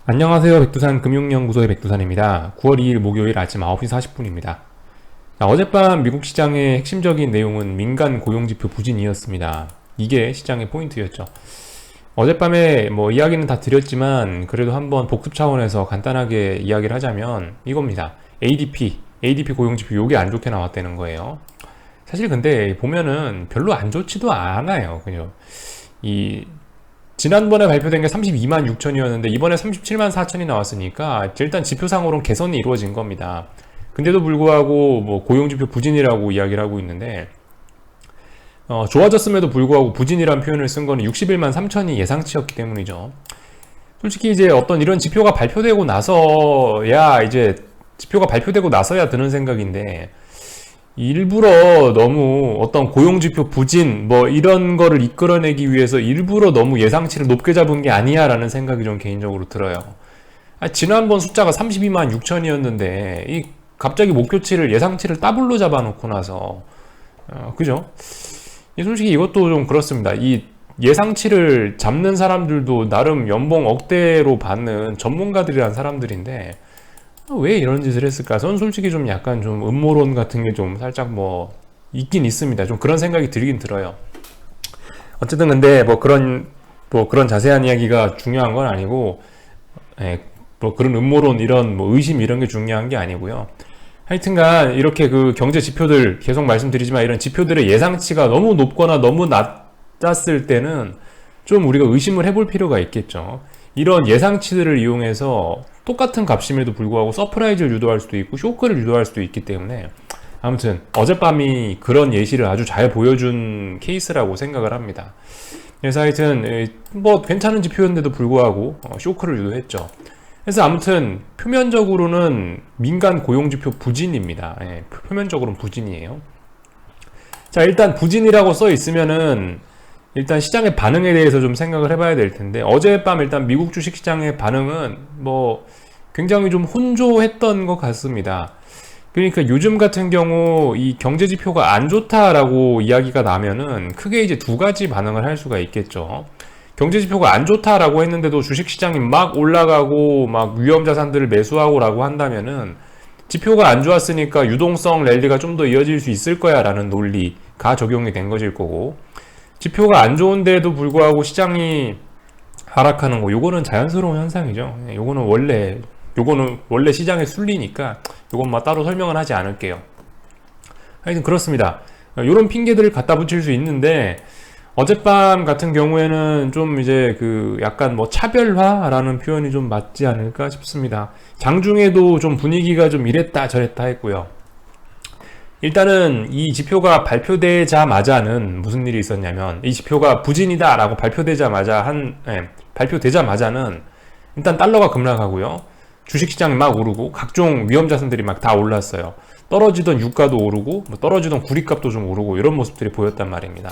안녕하세요. 백두산 금융연구소의 백두산입니다. 9월 2일 목요일 아침 9시 40분입니다. 어젯밤 미국 시장의 핵심적인 내용은 민간 고용지표 부진이었습니다. 이게 시장의 포인트였죠. 어젯밤에 이야기는 다 드렸지만 그래도 한번 복습 차원에서 간단하게 이야기를 하자면 이겁니다. ADP 고용지표 요게 안 좋게 나왔다는 거예요. 사실 근데 보면은 별로 안 좋지도 않아요. 그죠? 이 지난번에 발표된 게 32만 6천이었는데 이번에 37만 4천이 나왔으니까 일단 지표상으로는 개선이 이루어진 겁니다. 근데도 불구하고 고용지표 부진이라고 이야기를 하고 있는데 좋아졌음에도 불구하고 부진이란 표현을 쓴 거는 61만 3천이 예상치였기 때문이죠. 솔직히 이제 어떤 이런 지표가 발표되고 나서야 이제 지표가 발표되고 나서야 드는 생각인데 일부러 너무 어떤 고용지표 부진 이런 거를 이끌어내기 위해서 일부러 너무 예상치를 높게 잡은 게 아니야 라는 생각이 좀 개인적으로 들어요. 지난번 숫자가 32만 6천이었는데 갑자기 목표치를 예상치를 더블로 잡아놓고 나서 그죠? 솔직히 이것도 좀 그렇습니다. 이 예상치를 잡는 사람들도 나름 연봉 억대로 받는 전문가들이란 사람들인데 왜 이런 짓을 했을까? 저는 솔직히 좀 약간 좀 음모론 같은 게 좀 살짝 있긴 있습니다. 좀 그런 생각이 들긴 들어요. 어쨌든 근데 그런 자세한 이야기가 중요한 건 아니고, 그런 음모론 이런 의심 이런 게 중요한 게 아니고요. 하여튼간 이렇게 그 경제 지표들 계속 말씀드리지만 이런 지표들의 예상치가 너무 높거나 너무 낮았을 때는 좀 우리가 의심을 해볼 필요가 있겠죠. 이런 예상치들을 이용해서 똑같은 값임에도 불구하고 서프라이즈를 유도할 수도 있고 쇼크를 유도할 수도 있기 때문에 아무튼 어젯밤이 그런 예시를 아주 잘 보여준 케이스라고 생각을 합니다. 그래서 하여튼 괜찮은 지표였는데도 불구하고 쇼크를 유도했죠. 그래서 아무튼 표면적으로는 민간 고용지표 부진입니다. 표면적으로는 부진이에요. 자, 일단 부진이라고 써 있으면은 일단 시장의 반응에 대해서 좀 생각을 해봐야 될 텐데 어젯밤 일단 미국 주식시장의 반응은 굉장히 좀 혼조했던 것 같습니다. 그러니까 요즘 같은 경우 이 경제지표가 안 좋다라고 이야기가 나면은 크게 이제 두 가지 반응을 할 수가 있겠죠. 경제지표가 안 좋다라고 했는데도 주식시장이 막 올라가고 막 위험자산들을 매수하고라고 한다면은 지표가 안 좋았으니까 유동성 랠리가 좀 더 이어질 수 있을 거야 라는 논리가 적용이 된 것일 거고, 지표가 안 좋은데도 불구하고 시장이 하락하는 거, 요거는 자연스러운 현상이죠. 요거는 원래 시장의 순리니까 요건 따로 설명을 하지 않을게요. 하여튼 그렇습니다. 요런 핑계들을 갖다 붙일 수 있는데 어젯밤 같은 경우에는 좀 이제 약간 차별화라는 표현이 좀 맞지 않을까 싶습니다. 장중에도 좀 분위기가 좀 이랬다 저랬다 했고요. 일단은 이 지표가 발표되자마자는 무슨 일이 있었냐면 이 지표가 부진이다 라고 발표되자마자는 일단 달러가 급락하고요. 주식시장이 막 오르고 각종 위험자산들이 막 다 올랐어요. 떨어지던 유가도 오르고 떨어지던 구리값도 좀 오르고 이런 모습들이 보였단 말입니다.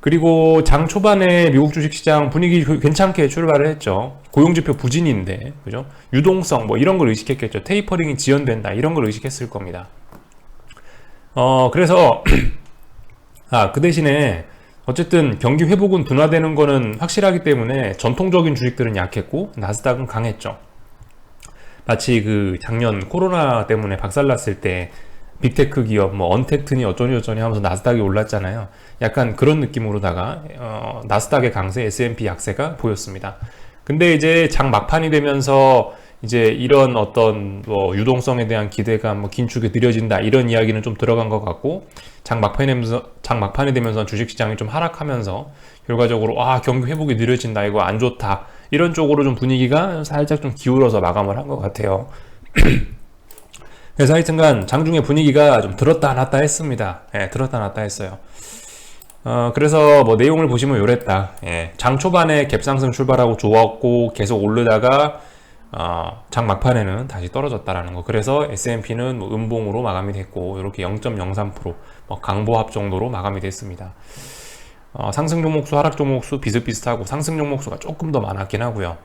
그리고 장 초반에 미국 주식시장 분위기 괜찮게 출발을 했죠. 고용지표 부진인데 그죠? 유동성 이런 걸 의식했겠죠. 테이퍼링이 지연된다 이런 걸 의식했을 겁니다. 그래서 그 대신에 어쨌든 경기 회복은 둔화되는 거는 확실하기 때문에 전통적인 주식들은 약했고 나스닥은 강했죠. 마치 작년 코로나 때문에 박살났을 때 빅테크 기업 언택트니 어쩌니 하면서 나스닥이 올랐잖아요. 약간 그런 느낌으로다가 나스닥의 강세, S&P 약세가 보였습니다. 근데 이제 장 막판이 되면서 이제 이런 어떤 유동성에 대한 기대가 긴축이 느려진다 이런 이야기는 좀 들어간 것 같고, 장 막판이 되면서 주식시장이 좀 하락하면서 결과적으로 경기 회복이 느려진다 이거 안 좋다 이런 쪽으로 좀 분위기가 살짝 좀 기울어서 마감을 한 것 같아요. 그래서 하여튼간 장중에 분위기가 좀 들었다 놨다 했습니다. 들었다 놨다 했어요. 그래서 내용을 보시면 요랬다. 장 초반에 갭상승 출발하고 좋았고 계속 오르다가 장 막판에는 다시 떨어졌다라는 거. 그래서 S&P는 음봉으로 마감이 됐고 이렇게 0.03% 강보합 정도로 마감이 됐습니다. 상승 종목수, 하락 종목수 비슷비슷하고 상승 종목수가 조금 더 많았긴 하고요.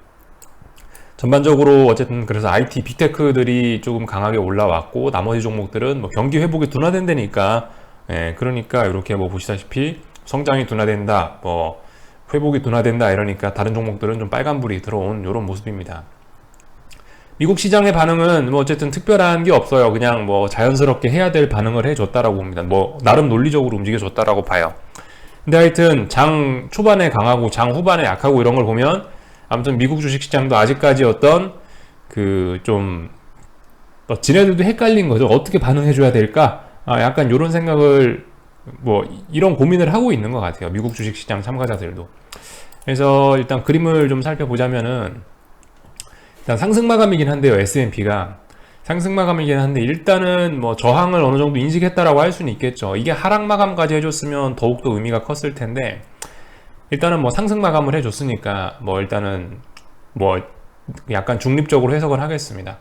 전반적으로 어쨌든 그래서 IT 빅테크들이 조금 강하게 올라왔고 나머지 종목들은 경기 회복이 둔화된다니까 그러니까 이렇게 보시다시피 성장이 둔화된다 회복이 둔화된다 이러니까 다른 종목들은 좀 빨간불이 들어온 이런 모습입니다. 미국 시장의 반응은 뭐 어쨌든 특별한 게 없어요. 그냥 뭐 자연스럽게 해야 될 반응을 해줬다라고 봅니다. 뭐 나름 논리적으로 움직여줬다라고 봐요. 근데 하여튼 장 초반에 강하고 장 후반에 약하고 이런 걸 보면 아무튼 미국 주식시장도 아직까지 어떤 좀 지네들도 헷갈린 거죠. 어떻게 반응해줘야 될까? 약간 이런 생각을 뭐 이런 고민을 하고 있는 것 같아요. 미국 주식시장 참가자들도. 그래서 일단 그림을 좀 살펴보자면은 일단 상승 마감이긴 한데요. S&P가 상승 마감이긴 한데 일단은 뭐 저항을 어느 정도 인식했다라고 할 수는 있겠죠. 이게 하락 마감까지 해줬으면 더욱더 의미가 컸을 텐데 일단은 뭐 상승 마감을 해줬으니까 뭐 일단은 뭐 약간 중립적으로 해석을 하겠습니다.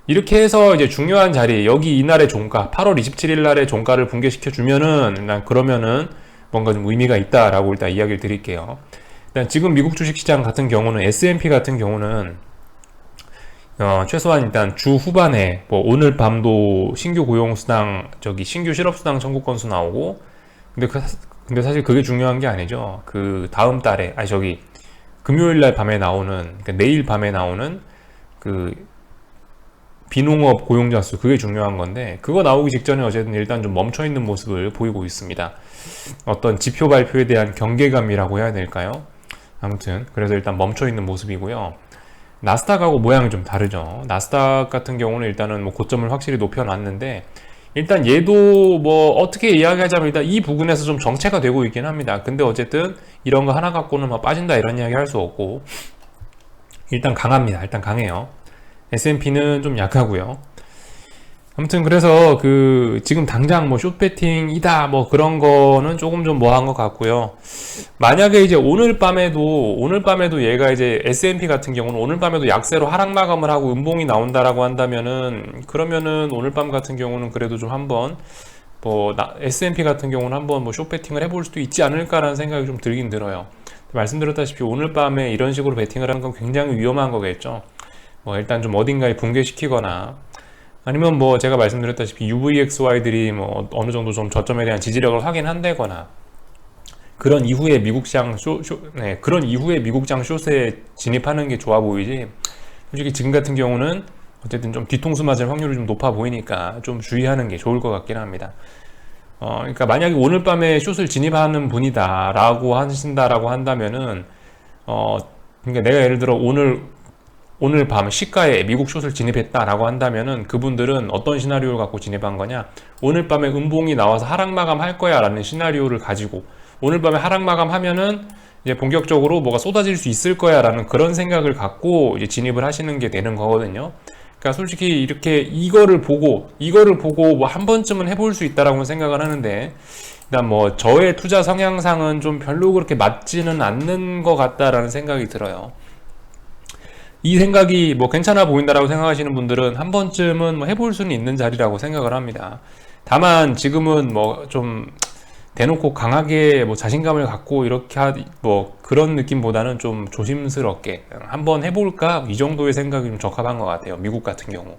이렇게 해서 이제 중요한 자리, 여기 이날의 종가 8월 27일 날의 종가를 붕괴시켜 주면은 그러면은 뭔가 좀 의미가 있다라고 일단 이야기를 드릴게요. 일단 지금 미국 주식시장 같은 경우는 S&P 같은 경우는 최소한 일단 주 후반에 뭐 오늘 밤도 신규 고용수당 신규 실업수당 청구 건수 나오고 근데 사실 그게 중요한 게 아니죠. 그 다음 달에 금요일 날 밤에 나오는 그러니까 내일 밤에 나오는 비농업 고용자 수, 그게 중요한 건데 그거 나오기 직전에 어쨌든 일단 좀 멈춰 있는 모습을 보이고 있습니다. 어떤 지표 발표에 대한 경계감이라고 해야 될까요? 아무튼 그래서 일단 멈춰 있는 모습이고요. 나스닥하고 모양이 좀 다르죠. 나스닥 같은 경우는 일단은 뭐 고점을 확실히 높여놨는데 일단 얘도 뭐 어떻게 이야기하자면 일단 이 부분에서 좀 정체가 되고 있긴 합니다. 근데 어쨌든 이런 거 하나 갖고는 막 빠진다 이런 이야기 할 수 없고 일단 강합니다. 일단 강해요. S&P는 좀 약하고요. 아무튼 그래서 지금 당장 뭐 숏배팅이다 뭐 그런 거는 조금 좀 뭐한 것 같고요. 만약에 이제 오늘 밤에도 얘가 이제 S&P 같은 경우는 오늘 밤에도 약세로 하락 마감을 하고 음봉이 나온다라고 한다면은 그러면은 오늘 밤 같은 경우는 그래도 좀 한번 S&P 같은 경우는 한번 뭐 숏배팅을 해볼 수도 있지 않을까라는 생각이 좀 들긴 들어요. 말씀드렸다시피 오늘 밤에 이런 식으로 배팅을 하는 건 굉장히 위험한 거겠죠. 뭐 일단 좀 어딘가에 붕괴시키거나 아니면 뭐 제가 말씀드렸다시피 UVXY들이 뭐 어느 정도 좀 저점에 대한 지지력을 확인한다거나 그런 이후에 미국장 그런 이후에 미국장 숏에 진입하는 게 좋아 보이지. 솔직히 지금 같은 경우는 어쨌든 좀 뒤통수 맞을 확률이 좀 높아 보이니까 좀 주의하는 게 좋을 것 같긴 합니다. 그러니까 만약에 오늘 밤에 숏을 진입하는 분이다라고 하신다라고 한다면은 그러니까 내가 예를 들어 오늘 밤 시가에 미국 숏을 진입했다라고 한다면은 그분들은 어떤 시나리오를 갖고 진입한 거냐? 오늘 밤에 음봉이 나와서 하락 마감할 거야 라는 시나리오를 가지고 오늘 밤에 하락 마감하면은 이제 본격적으로 뭐가 쏟아질 수 있을 거야 라는 그런 생각을 갖고 이제 진입을 하시는 게 되는 거거든요. 그러니까 솔직히 이렇게 이거를 보고 뭐 한 번쯤은 해볼 수 있다라고 생각을 하는데 일단 뭐 저의 투자 성향상은 좀 별로 그렇게 맞지는 않는 것 같다라는 생각이 들어요. 이 생각이 뭐 괜찮아 보인다라고 생각하시는 분들은 한 번쯤은 뭐 해볼 수는 있는 자리라고 생각을 합니다. 다만 지금은 뭐 좀 대놓고 강하게 뭐 자신감을 갖고 이렇게 뭐 그런 느낌보다는 좀 조심스럽게 한번 해볼까 이 정도의 생각이 좀 적합한 것 같아요. 미국 같은 경우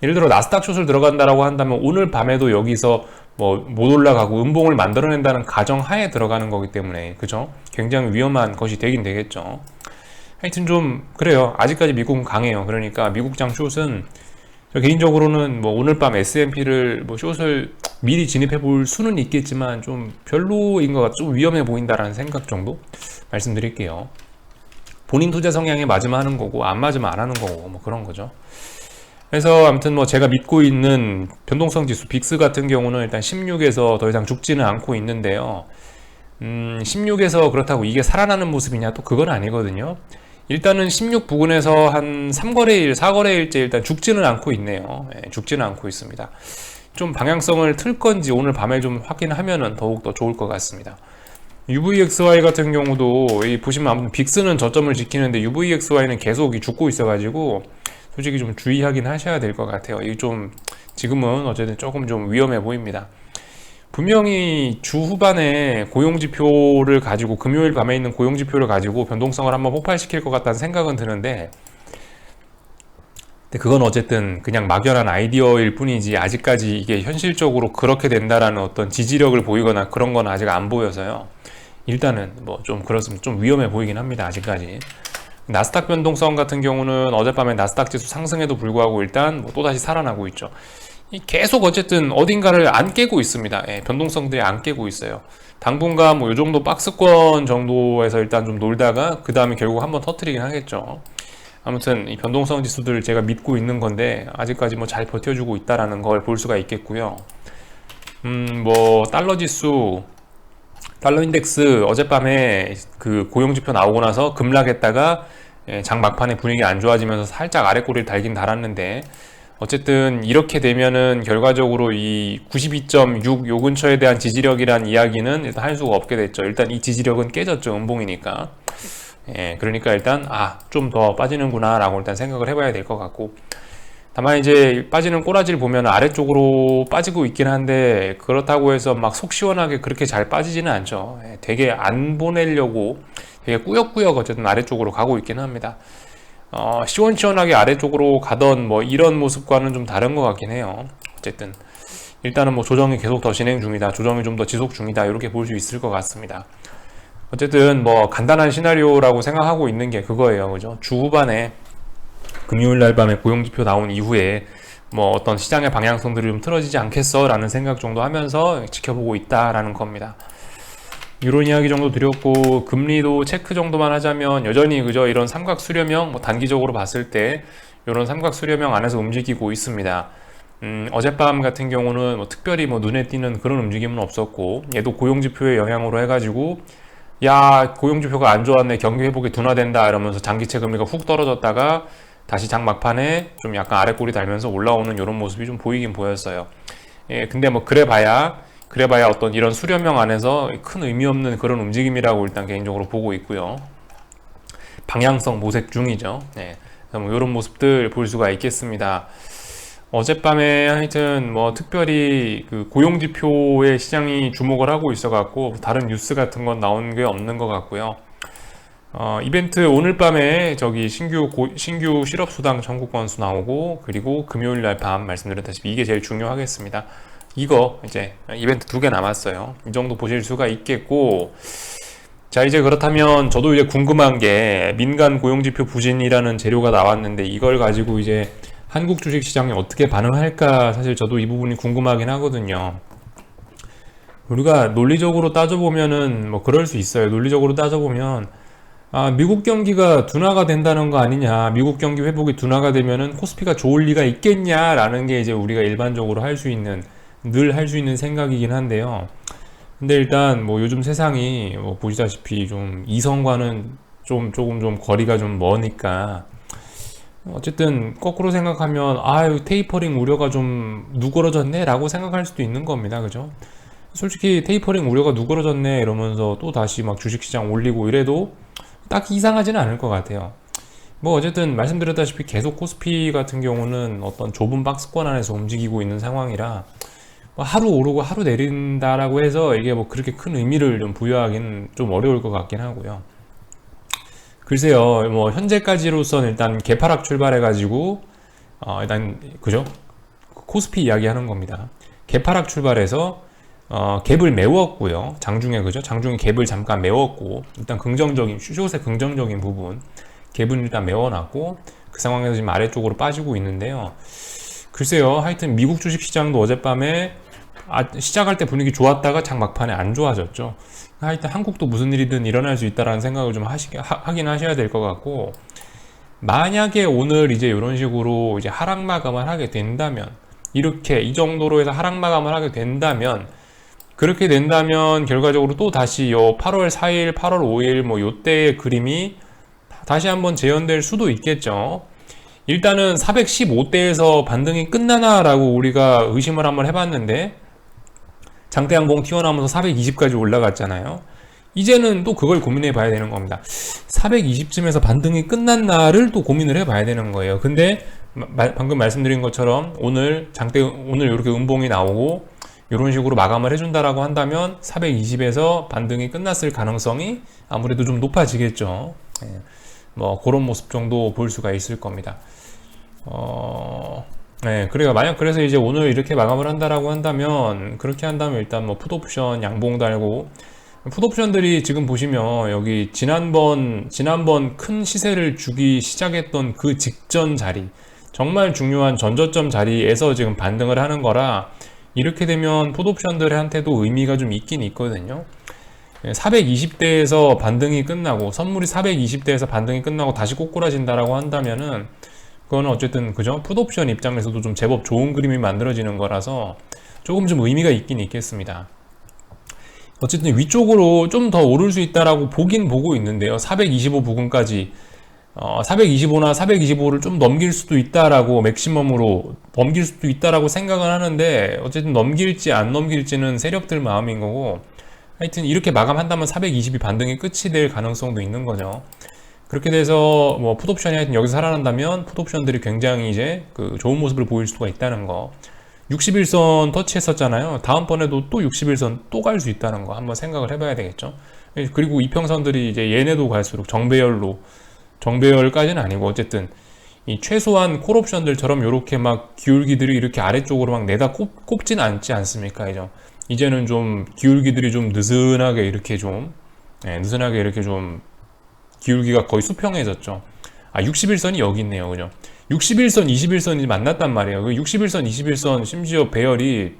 예를 들어 나스닥 숏을 들어간다라고 한다면 오늘 밤에도 여기서 뭐 못 올라가고 음봉을 만들어낸다는 가정 하에 들어가는 거기 때문에 그죠? 굉장히 위험한 것이 되긴 되겠죠. 하여튼 좀 그래요. 아직까지 미국은 강해요. 그러니까 미국장 숏은 저 개인적으로는 뭐 오늘 밤 S&P를 뭐 숏을 미리 진입해 볼 수는 있겠지만 좀 별로인 것 같아. 좀 위험해 보인다라는 생각 정도 말씀드릴게요. 본인 투자 성향에 맞으면 하는 거고 안 맞으면 안 하는 거고 뭐 그런 거죠. 그래서 아무튼 뭐 제가 믿고 있는 변동성 지수 빅스 같은 경우는 일단 16에서 더 이상 죽지는 않고 있는데요. 16에서 그렇다고 이게 살아나는 모습이냐 또 그건 아니거든요. 일단은 16 부근에서 한 3거래일, 4거래일째 일단 죽지는 않고 있네요. 죽지는 않고 있습니다. 좀 방향성을 틀 건지 오늘 밤에 좀 확인하면은 더욱더 좋을 것 같습니다. UVXY 같은 경우도 보시면 아무튼 빅스는 저점을 지키는데 UVXY는 계속 죽고 있어가지고 솔직히 좀 주의하긴 하셔야 될 것 같아요. 이게 좀 지금은 어쨌든 조금 좀 위험해 보입니다. 분명히 주 후반에 고용지표를 가지고 금요일 밤에 있는 고용지표를 가지고 변동성을 한번 폭발시킬 것 같다는 생각은 드는데 근데 그건 어쨌든 그냥 막연한 아이디어일 뿐이지 아직까지 이게 현실적으로 그렇게 된다라는 어떤 지지력을 보이거나 그런 건 아직 안 보여서요. 일단은 뭐 좀 그렇습니다. 좀 위험해 보이긴 합니다. 아직까지. 나스닥 변동성 같은 경우는 어젯밤에 나스닥 지수 상승에도 불구하고 일단 뭐 또다시 살아나고 있죠. 계속 어쨌든 어딘가를 안 깨고 있습니다. 예, 변동성들이 안 깨고 있어요. 당분간 뭐 요 정도 박스권 정도에서 일단 좀 놀다가 그 다음에 결국 한번 터트리긴 하겠죠. 아무튼 이 변동성 지수들 제가 믿고 있는 건데 아직까지 뭐 잘 버텨주고 있다라는 걸 볼 수가 있겠고요. 뭐 달러 지수, 달러 인덱스 어젯밤에 그 고용지표 나오고 나서 급락했다가 장 막판에 분위기 안 좋아지면서 살짝 아래 꼬리를 달긴 달았는데 어쨌든 이렇게 되면은 결과적으로 이 92.6 요 근처에 대한 지지력이란 이야기는 일단 할 수가 없게 됐죠. 일단 이 지지력은 깨졌죠. 음봉이니까. 그러니까 일단 좀 더 빠지는구나 라고 일단 생각을 해봐야 될 것 같고, 다만 이제 빠지는 꼬라지를 보면 아래쪽으로 빠지고 있긴 한데 그렇다고 해서 막 속 시원하게 그렇게 잘 빠지지는 않죠. 되게 안 보내려고 되게 꾸역꾸역 어쨌든 아래쪽으로 가고 있긴 합니다. 시원시원하게 아래쪽으로 가던 뭐 이런 모습과는 좀 다른 것 같긴 해요. 어쨌든 일단은 뭐 조정이 계속 더 진행 중이다, 조정이 좀 더 지속 중이다, 이렇게 볼 수 있을 것 같습니다. 어쨌든 뭐 간단한 시나리오라고 생각하고 있는 게 그거예요. 그죠? 주 후반에 금요일 날 밤에 고용지표 나온 이후에 뭐 어떤 시장의 방향성들이 좀 틀어지지 않겠어 라는 생각 정도 하면서 지켜보고 있다라는 겁니다. 이런 이야기 정도 드렸고, 금리도 체크 정도만 하자면 여전히 그저 이런 삼각 수렴형, 뭐 단기적으로 봤을 때 이런 삼각 수렴형 안에서 움직이고 있습니다. 어젯밤 같은 경우는 뭐 특별히 뭐 눈에 띄는 그런 움직임은 없었고, 얘도 고용지표의 영향으로 해가지고 야, 고용지표가 안 좋았네, 경기 회복이 둔화된다 이러면서 장기채 금리가 훅 떨어졌다가 다시 장 막판에 좀 약간 아래 꼬리 달면서 올라오는 이런 모습이 좀 보이긴 보였어요. 근데 뭐 그래봐야 어떤 이런 수렴형 안에서 큰 의미 없는 그런 움직임이라고 일단 개인적으로 보고 있고요. 방향성 모색 중이죠. 뭐 이런 모습들 볼 수가 있겠습니다. 어젯밤에 하여튼 뭐 특별히 그 고용지표에 시장이 주목을 하고 있어갖고 다른 뉴스 같은 건 나온 게 없는 것 같고요. 이벤트 오늘 밤에 저기 신규 실업수당 청구 건수 나오고, 그리고 금요일 날 밤 말씀드렸다시피 이게 제일 중요하겠습니다. 이거 이제 이벤트 2개 남았어요. 이 정도 보실 수가 있겠고, 자 이제 그렇다면 저도 이제 궁금한 게 민간 고용지표 부진이라는 재료가 나왔는데 이걸 가지고 이제 한국 주식시장이 어떻게 반응할까, 사실 저도 이 부분이 궁금하긴 하거든요. 우리가 논리적으로 따져보면은 뭐 그럴 수 있어요. 논리적으로 따져보면 미국 경기가 둔화가 된다는 거 아니냐, 미국 경기 회복이 둔화가 되면은 코스피가 좋을 리가 있겠냐라는 게 이제 우리가 일반적으로 늘 할 수 있는 생각이긴 한데요. 근데 일단 뭐 요즘 세상이 뭐 보시다시피 좀 이성과는 조금 좀 거리가 좀 머니까, 어쨌든 거꾸로 생각하면 테이퍼링 우려가 좀 누그러졌네 라고 생각할 수도 있는 겁니다. 그죠? 솔직히 테이퍼링 우려가 누그러졌네 이러면서 또 다시 막 주식시장 올리고 이래도 딱히 이상하지는 않을 것 같아요. 뭐 어쨌든 말씀드렸다시피 계속 코스피 같은 경우는 어떤 좁은 박스권 안에서 움직이고 있는 상황이라 뭐 하루 오르고 하루 내린다라고 해서 이게 뭐 그렇게 큰 의미를 좀 부여하기는 좀 어려울 것 같긴 하고요. 글쎄요, 뭐 현재까지로선 일단 개파락 출발해가지고 일단 그죠? 코스피 이야기하는 겁니다. 개파락 출발해서 갭을 메웠고요. 장중에 그죠? 장중에 갭을 잠깐 메웠고, 일단 긍정적인 숏의 긍정적인 부분 갭은 일단 메워놨고, 그 상황에서 지금 아래쪽으로 빠지고 있는데요. 글쎄요, 하여튼 미국 주식시장도 어젯밤에 시작할 때 분위기 좋았다가 장 막판에 안 좋아졌죠. 하여튼 한국도 무슨 일이든 일어날 수 있다라는 생각을 좀 하긴 하셔야 될 것 같고, 만약에 오늘 이제 이런 식으로 이제 하락 마감을 하게 된다면, 이렇게 이 정도로 해서 하락 마감을 하게 된다면, 그렇게 된다면 결과적으로 또 다시 요 8월 4일, 8월 5일 뭐 요때의 그림이 다시 한번 재현될 수도 있겠죠. 일단은 415대에서 반등이 끝나나라고 우리가 의심을 한번 해봤는데 장대양봉 튀어나오면서 420까지 올라갔잖아요. 이제는 또 그걸 고민해 봐야 되는 겁니다. 420쯤에서 반등이 끝났나를 또 고민을 해 봐야 되는 거예요. 근데 방금 말씀드린 것처럼 오늘 이렇게 음봉이 나오고 이런 식으로 마감을 해준다라고 한다면 420에서 반등이 끝났을 가능성이 아무래도 좀 높아지겠죠. 뭐 그런 모습 정도 볼 수가 있을 겁니다. 그래서 이제 오늘 이렇게 마감을 한다라고 한다면, 그렇게 한다면 일단 뭐 풋옵션 양봉 달고 풋옵션들이 지금 보시면 여기 지난번 큰 시세를 주기 시작했던 그 직전 자리, 정말 중요한 전저점 자리에서 지금 반등을 하는 거라, 이렇게 되면 풋옵션들한테도 의미가 좀 있긴 있거든요. 420대에서 반등이 끝나고, 선물이 420대에서 반등이 끝나고 다시 꼬꾸라진다라고 한다면은, 그거는 어쨌든 그죠? 풋옵션 입장에서도 좀 제법 좋은 그림이 만들어지는 거라서 조금 좀 의미가 있긴 있겠습니다. 어쨌든 위쪽으로 좀 더 오를 수 있다라고 보긴 보고 있는데요. 425 부근까지 425나 425를 좀 넘길 수도 있다라고, 맥시멈으로 넘길 수도 있다라고 생각은 하는데, 어쨌든 넘길지 안 넘길지는 세력들 마음인 거고, 하여튼 이렇게 마감한다면 420이 반등의 끝이 될 가능성도 있는 거죠. 그렇게 돼서 뭐 풋옵션이 하여튼 여기서 살아난다면 풋옵션들이 굉장히 이제 그 좋은 모습을 보일 수가 있다는 거. 61선 터치했었잖아요. 다음번에도 또 61선 또 갈 수 있다는 거 한번 생각을 해봐야 되겠죠. 그리고 이평선들이 이제 얘네도 갈수록 정배열까지는 아니고, 어쨌든 이 최소한 콜옵션들처럼 이렇게 막 기울기들이 이렇게 아래쪽으로 막 내다 꼽지는 않지 않습니까? 이제는 좀 기울기들이 좀 느슨하게 이렇게 좀 느슨하게 이렇게 좀 기울기가 거의 수평해졌죠. 61선이 여기 있네요. 그죠? 61선, 21선이 만났단 말이에요. 그 61선, 21선, 심지어 배열이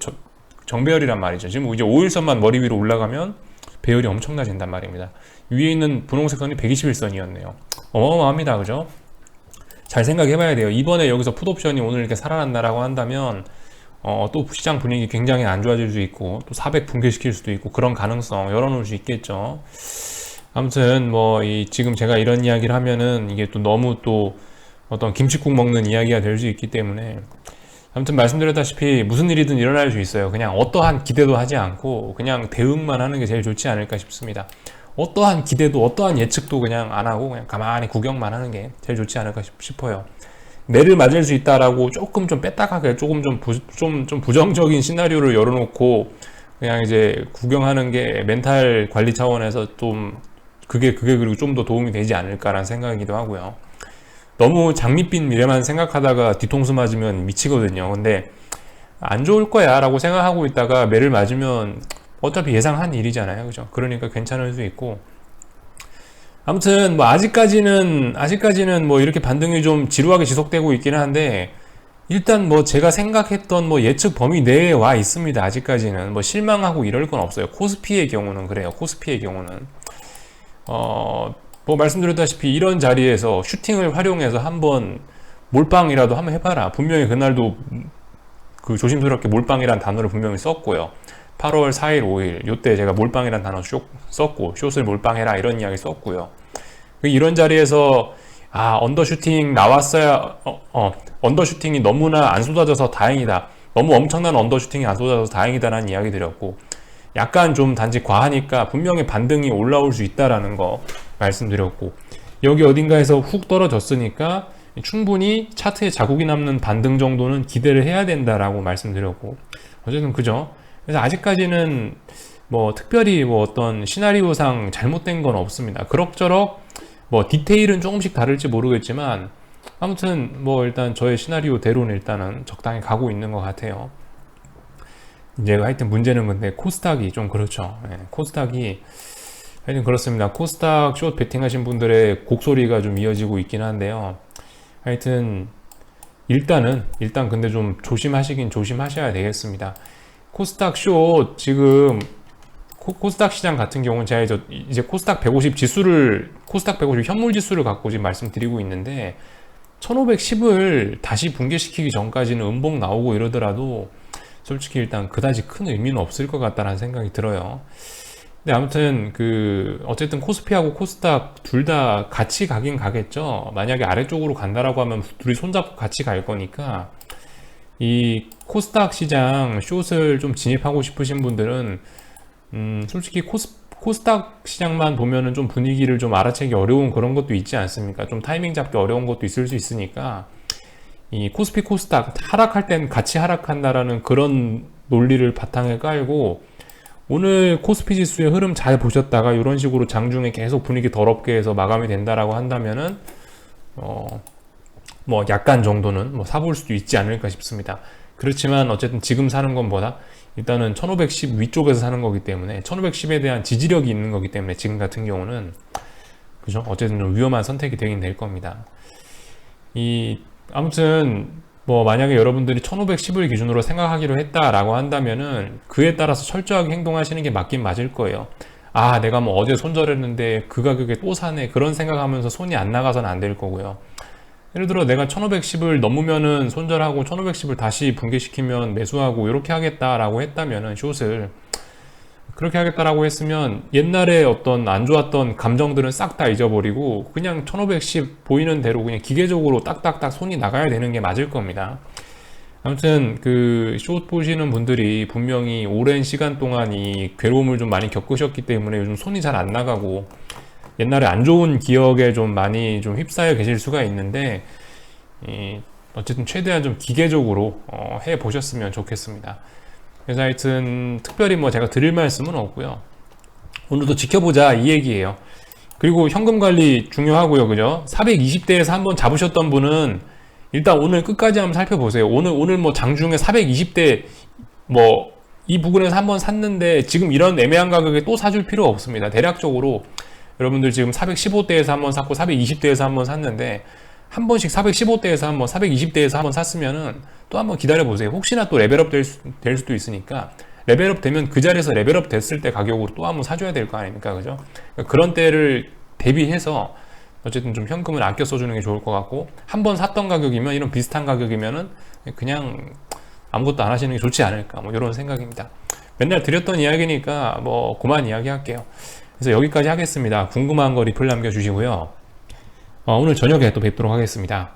정배열이란 말이죠. 지금 이제 5일선만 머리 위로 올라가면 배열이 엄청나진단 말입니다. 위에 있는 분홍색 선이 121선이었네요. 어마어마합니다. 그죠? 잘 생각해 봐야 돼요. 이번에 여기서 풋옵션이 오늘 이렇게 살아난다라고 한다면, 또 시장 분위기 굉장히 안 좋아질 수 있고, 또 400 붕괴시킬 수도 있고, 그런 가능성 열어놓을 수 있겠죠. 아무튼 지금 제가 이런 이야기를 하면은 이게 또 너무 또 어떤 김칫국 먹는 이야기가 될 수 있기 때문에, 아무튼 말씀드렸다시피 무슨 일이든 일어날 수 있어요. 그냥 어떠한 기대도 하지 않고 그냥 대응만 하는 게 제일 좋지 않을까 싶습니다. 어떠한 기대도 어떠한 예측도 그냥 안 하고 그냥 가만히 구경만 하는 게 제일 좋지 않을까 싶어요. 매를 맞을 수 있다라고 조금 좀 뺐다가게 조금 좀 부정적인 시나리오를 열어놓고 그냥 이제 구경하는 게 멘탈 관리 차원에서 좀 그게 그리고 좀 더 도움이 되지 않을까라는 생각이기도 하고요. 너무 장밋빛 미래만 생각하다가 뒤통수 맞으면 미치거든요. 근데 안 좋을 거야 라고 생각하고 있다가 매를 맞으면 어차피 예상한 일이잖아요. 그죠? 그러니까 괜찮을 수 있고, 아무튼 아직까지는 이렇게 반등이 좀 지루하게 지속되고 있기는 한데, 일단 제가 생각했던 예측 범위 내에 와 있습니다. 아직까지는 실망하고 이럴 건 없어요. 코스피의 경우는 그래요. 코스피의 경우는 말씀드렸다시피 이런 자리에서 슈팅을 활용해서 한번 몰빵이라도 한번 해봐라. 분명히 그날도 그 조심스럽게 몰빵이란 단어를 분명히 썼고요. 8월 4일, 5일 요때 제가 몰빵이란 단어 썼고, 숏을 몰빵해라 이런 이야기 썼고요. 이런 자리에서 언더슈팅 나왔어야 언더슈팅이 너무나 안 쏟아져서 다행이다, 너무 엄청난 언더슈팅이 안 쏟아져서 다행이다라는 이야기 드렸고, 약간 좀 단지 과하니까 분명히 반등이 올라올 수 있다라는 거 말씀드렸고, 여기 어딘가에서 훅 떨어졌으니까 충분히 차트에 자국이 남는 반등 정도는 기대를 해야 된다라고 말씀드렸고, 어쨌든 그죠? 그래서 아직까지는 특별히 어떤 시나리오상 잘못된 건 없습니다. 그럭저럭 디테일은 조금씩 다를지 모르겠지만, 아무튼 일단 저의 시나리오대로는 일단은 적당히 가고 있는 것 같아요. 이제 하여튼 문제는 근데 코스닥이 좀 그렇죠. 코스닥이 하여튼 그렇습니다. 코스닥 숏 베팅 하신 분들의 곡소리가 좀 이어지고 있긴 한데요. 하여튼 일단 근데 좀 조심하시긴 조심하셔야 되겠습니다. 코스닥 숏 지금 코스닥 시장 같은 경우는 제가 이제 코스닥 150 지수를, 코스닥 150 현물 지수를 갖고 지금 말씀드리고 있는데, 1510을 다시 붕괴시키기 전까지는 음봉 나오고 이러더라도 솔직히 일단 그다지 큰 의미는 없을 것 같다는 생각이 들어요. 근데 아무튼 어쨌든 코스피하고 코스닥 둘 다 같이 가긴 가겠죠. 만약에 아래쪽으로 간다라고 하면 둘이 손잡고 같이 갈 거니까, 이 코스닥 시장 숏을 좀 진입하고 싶으신 분들은 솔직히 코스닥 시장만 보면은 좀 분위기를 좀 알아채기 어려운 그런 것도 있지 않습니까? 좀 타이밍 잡기 어려운 것도 있을 수 있으니까, 이 코스피 코스닥 하락할 땐 같이 하락한다라는 그런 논리를 바탕에 깔고, 오늘 코스피 지수의 흐름 잘 보셨다가 이런 식으로 장중에 계속 분위기 더럽게 해서 마감이 된다라고 한다면은 약간 정도는 사볼 수도 있지 않을까 싶습니다. 그렇지만 어쨌든 지금 사는 것보다 일단은 1510 위쪽에서 사는 거기 때문에 1510에 대한 지지력이 있는 거기 때문에 지금 같은 경우는 그죠? 어쨌든 좀 위험한 선택이 되긴 될 겁니다. 아무튼 뭐 만약에 여러분들이 1510을 기준으로 생각하기로 했다라고 한다면은 그에 따라서 철저하게 행동하시는 게 맞긴 맞을 거예요. 아, 내가 뭐 어제 손절했는데 그 가격에 또 사네, 그런 생각하면서 손이 안 나가서는 안 될 거고요. 예를 들어 내가 1510을 넘으면은 손절하고 1510을 다시 붕괴시키면 매수하고 이렇게 하겠다라고 했다면은 숏을 그렇게 하겠다라고 했으면 옛날에 어떤 안 좋았던 감정들은 싹 다 잊어버리고 그냥 1510 보이는 대로 그냥 기계적으로 딱딱딱 손이 나가야 되는 게 맞을 겁니다. 아무튼 그 숏 보시는 분들이 분명히 오랜 시간 동안 이 괴로움을 좀 많이 겪으셨기 때문에 요즘 손이 잘 안 나가고 옛날에 안 좋은 기억에 좀 많이 좀 휩싸여 계실 수가 있는데 어쨌든 최대한 좀 기계적으로 해 보셨으면 좋겠습니다. 그래서 하여튼 특별히 뭐 제가 드릴 말씀은 없고요. 오늘도 지켜보자 이 얘기예요. 그리고 현금 관리 중요하고요, 그죠? 420대에서 한번 잡으셨던 분은 일단 오늘 끝까지 한번 살펴보세요. 오늘 뭐 장중에 420대 뭐 이 부근에서 한번 샀는데 지금 이런 애매한 가격에 또 사줄 필요 없습니다. 대략적으로 여러분들 지금 415대에서 한번 샀고 420대에서 한번 샀는데 한 번씩 415대에서 한번 420대에서 한번 샀으면은 또 한번 기다려 보세요. 혹시나 또 레벨업 될 수도 있으니까 레벨업 되면 그 자리에서 레벨업 됐을 때 가격으로 또 한번 사줘야 될 거 아닙니까, 그죠? 그러니까 그런 때를 대비해서 어쨌든 좀 현금을 아껴 써주는 게 좋을 것 같고, 한 번 샀던 가격이면 이런 비슷한 가격이면은 그냥 아무것도 안 하시는 게 좋지 않을까, 뭐 이런 생각입니다. 맨날 드렸던 이야기니까 뭐 그만 이야기할게요. 그래서 여기까지 하겠습니다. 궁금한 거 리플 남겨주시고요. 오늘 저녁에 또 뵙도록 하겠습니다.